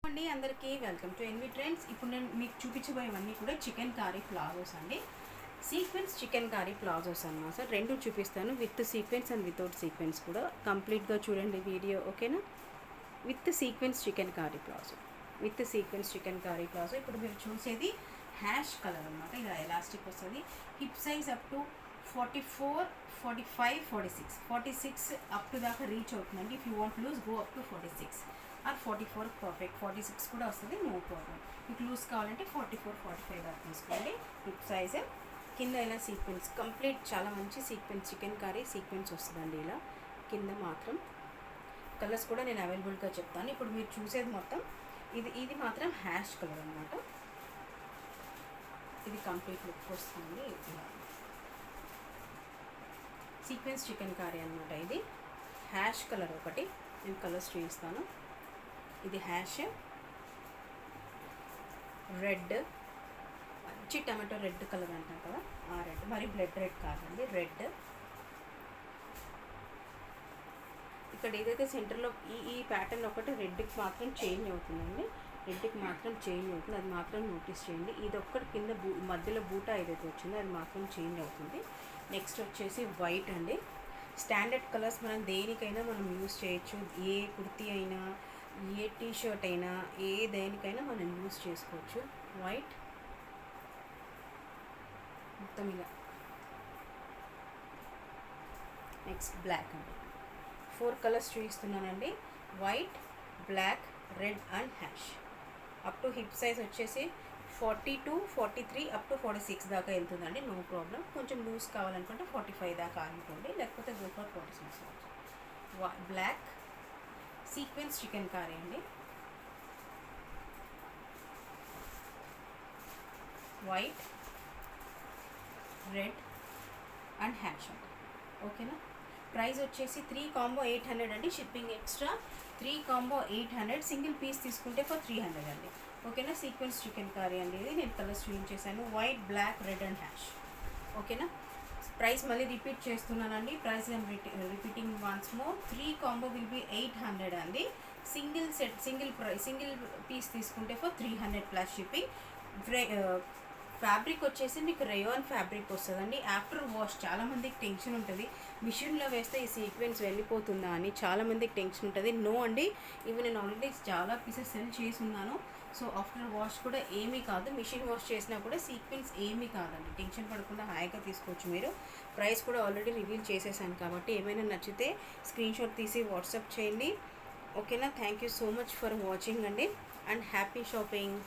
అండి అందరికీ welcome to N V trends. ఇప్పుడు నేను మీకు చూపించబోయేవన్నీ కూడా చికెన్ కారీ ప్లాజోస్ అండి. సీక్వెన్స్ చికెన్ కారీ ప్లాజోస్ అన్నమాట. రెండు చూపిస్తాను, with sequence and without sequence కూడా. కంప్లీట్గా చూడండి వీడియో, ఓకేనా? With sequence chikankari palazzo, with sequence chikankari palazzo. ఇప్పుడు మీరు చూసేది హ్యాష్ కలర్ అనమాట. ఇలా ఎలాస్టిక్ వస్తుంది. Hip size up to 44, 45, 46, 46 up to దాకా రీచ్ అవుతుందండి. If you want loose go up to 46 or 44 perfect. 46 కూడా వస్తుంది, నో ప్రాబ్లం. మీకు లూజ్ కావాలంటే 44, 45 దాకా తీసుకోండి. హిప్ సైజ్ కింద ఇలా సీక్వెన్స్ కంప్లీట్, చాలా మంచి సీక్వెన్స్ చికెన్ కర్రీ సీక్వెన్స్ వస్తుందండి. ఇలా కింద మాత్రం కలర్స్ కూడా నేను అవైలబుల్గా చెప్తాను. ఇప్పుడు మీరు చూసేది మొత్తం ఇది మాత్రం హ్యాష్ కలర్ అనమాట. ఇది కంప్లీట్ లుక్ వస్తుంది. ఇలా సీక్వెన్స్ చికెన్ కర్రీ అనమాట. ఇది హ్యాష్ కలర్ ఒకటి, నేను కలర్స్ చూపిస్తాను. ఇది హ్యాష్, రెడ్, మంచి టమాటో రెడ్ కలర్ అంటాం కదా, ఆ రెడ్. మరి బ్లడ్ రెడ్ కాదండి, రెడ్. ఇక్కడ ఏదైతే సెంటర్లో ఈ ప్యాటర్న్ ఒకటి రెడ్కి మాత్రం చేంజ్ అవుతుందండి. రెడ్కి మాత్రం చేంజ్ అవుతుంది, అది మాత్రం నోటీస్ చేయండి. ఇది ఒక్కటి కింద మధ్యలో బూటా ఏదైతే వచ్చిందో అది మాత్రం చేంజ్ అవుతుంది. నెక్స్ట్ వచ్చేసి వైట్ అండి. స్టాండర్డ్ కలర్స్ మనం దేనికైనా మనం యూస్ చేయొచ్చు. ఏ కుర్తీ అయినా, ఏ టీషర్ట్ అయినా, ఏ దేనికైనా మనం యూస్ చేసుకోవచ్చు. వైట్ మొత్తం ఇలా. నెక్స్ట్ బ్లాక్ అండి. 4 కలర్స్ చూపిస్తున్నానండి. White, black, red and ash. Up to hip size వచ్చేసి 42, 43 అప్ టు 46 దాకా వెళ్తుందండి, నో ప్రాబ్లం. కొంచెం లూజ్ కావాలనుకుంటే 45 దాకా ఆగిపోండి, లేకపోతే go for 46. Black sequence chikankari అండి. వైట్, రెడ్ అండ్ హ్యాష్ అండి, ఓకేనా? ప్రైస్ వచ్చేసి 3 కాంబో 800 అండి. Shipping extra. 3 combo 800. Single piece తీసుకుంటే ఫర్ 300 అండి, ఓకేనా? సీక్వెన్స్ చికెన్ కర్రీ అండి. ఇది నేను కలర్స్ చూపించేసాను, white, black, red and ash, ఓకేనా? ప్రైస్ మళ్ళీ రిపీట్ చేస్తున్నానండి. Price I'm repeating once more. 3 combo will be 800 అండి. సింగిల్ సెట్, సింగిల్ పీస్ తీసుకుంటే ఫర్ 300 ప్లస్ షిప్పింగ్. ఫ్యాబ్రిక్ వచ్చేసి మీకు రేయాన్ ఫ్యాబ్రిక్ వస్తుందండి. ఆఫ్టర్ వాష్ చాలామందికి టెన్షన్ ఉంటుంది, మిషన్లో వేస్తే ఈ సీక్వెన్స్ వెళ్ళిపోతుందా అని చాలామందికి టెన్షన్ ఉంటుంది. నో అండి, ఇవి నేను ఆల్రెడీ చాలా పీసెస్ సెల్ చేసి ఉన్నాను. సో ఆఫ్టర్ వాష్ కూడా ఏమీ కాదు, మిషన్ వాష్ చేసినా కూడా సీక్వెన్స్ ఏమీ కాదండి. టెన్షన్ పడకుండా హాయిగా తీసుకోవచ్చు మీరు. ప్రైస్ కూడా ఆల్రెడీ రివీల్ చేసేసాను కాబట్టి ఏమైనా నచ్చితే స్క్రీన్ షాట్ తీసి వాట్సాప్ చేయండి, ఓకేనా? Thank you so much for watching అండి, అండ్ హ్యాపీ షాపింగ్.